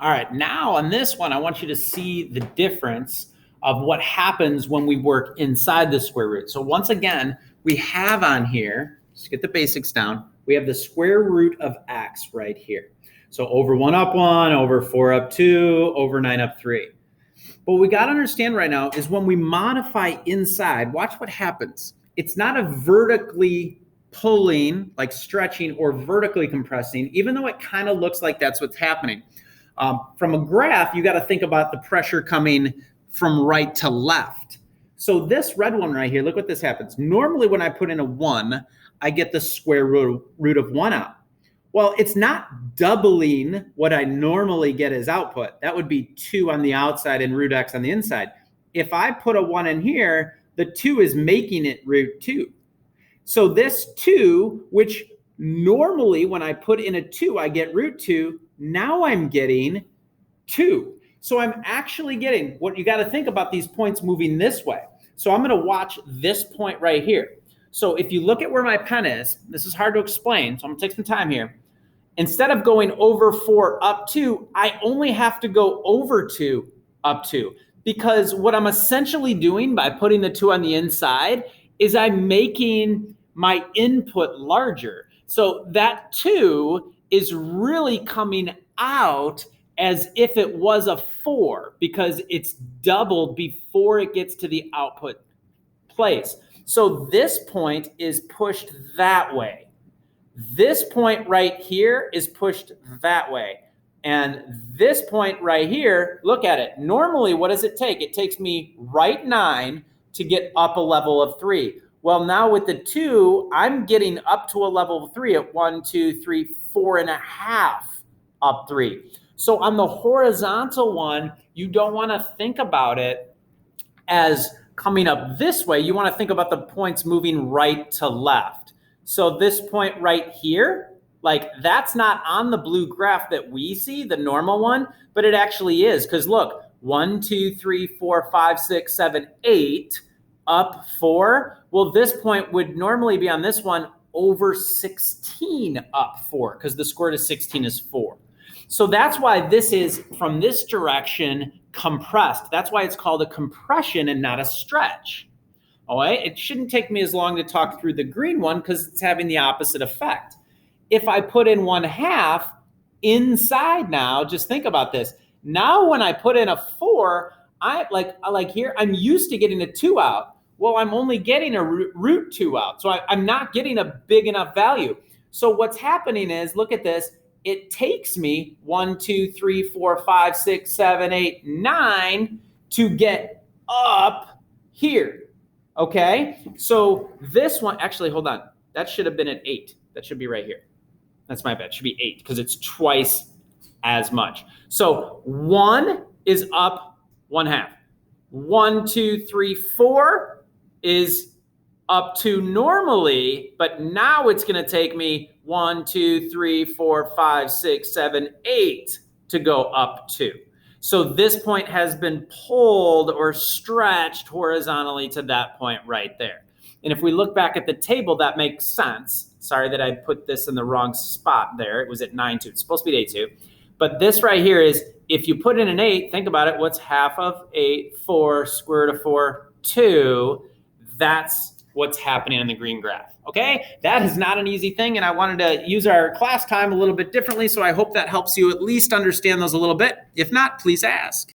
All right, now on this one, I want you to see the difference of what happens when we work inside the square root. So once again, we have on here, just get the basics down, we have the square root of x right here. So over 1 up 1, over 4 up 2, over 9 up 3. But what we got to understand right now is when we modify inside, watch what happens. It's not a vertically pulling, like stretching, or vertically compressing, even though it kind of looks like that's what's happening. From a graph, you got to think about the pressure coming from right to left. So this red one right here, look what this happens. Normally when I put in a 1, I get the square root of 1 out. Well, it's not doubling what I normally get as output. That would be 2 on the outside and root x on the inside. If I put a 1 in here, the 2 is making it root 2. So this 2, which normally when I put in a 2, I get root 2, now I'm getting 2. So I'm actually getting, what you got to think about these points moving this way. So I'm going to watch this point right here. So if you look at where my pen is, this is hard to explain, so I'm going to take some time here. Instead of going over 4 up 2, I only have to go over 2 up 2. Because what I'm essentially doing by putting the 2 on the inside is I'm making my input larger. So that 2 is really coming out as if it was a 4 because it's doubled before it gets to the output place. So this point is pushed that way. This point right here is pushed that way. And this point right here, look at it. Normally, what does it take? It takes me right 9 to get up a level of 3. Well, now with the 2, I'm getting up to a level of 3 at 1, 2, 3, 4.5 up 3. So on the horizontal one, you don't want to think about it as coming up this way. You want to think about the points moving right to left. So this point right here, like that's not on the blue graph that we see, the normal one, but it actually is. Because look, 1, 2, 3, 4, 5, 6, 7, 8, up 4. Well, this point would normally be on this one over 16 up 4 because the square root of 16 is 4. So that's why this is from this direction compressed. That's why it's called a compression and not a stretch. All right, it shouldn't take me as long to talk through the green one because it's having the opposite effect. If I put in 1/2 inside now, just think about this. Now when I put in a 4, I like here, I'm used to getting a 2 out. Well, I'm only getting a root 2 out. So I'm not getting a big enough value. So what's happening is, look at this. It takes me 1, 2, 3, 4, 5, 6, 7, 8, 9 to get up here. Okay? So this one, actually, hold on. That should have been at 8. That should be right here. That's my bad. It should be 8 because it's twice as much. So 1 is up 1/2. 1, 2, 3, 4 is up to normally, but now it's going to take me 1, 2, 3, 4, 5, 6, 7, 8 to go up 2. So this point has been pulled or stretched horizontally to that point right there. And if we look back at the table, that makes sense. Sorry that I put this in the wrong spot there. It was at 9, 2. It's supposed to be at 8, 2. But this right here is, if you put in an 8, think about it. What's half of 8? 4, square root of 4, 2. That's what's happening on the green graph. Okay? That is not an easy thing, and I wanted to use our class time a little bit differently, so I hope that helps you at least understand those a little bit. If not, please ask.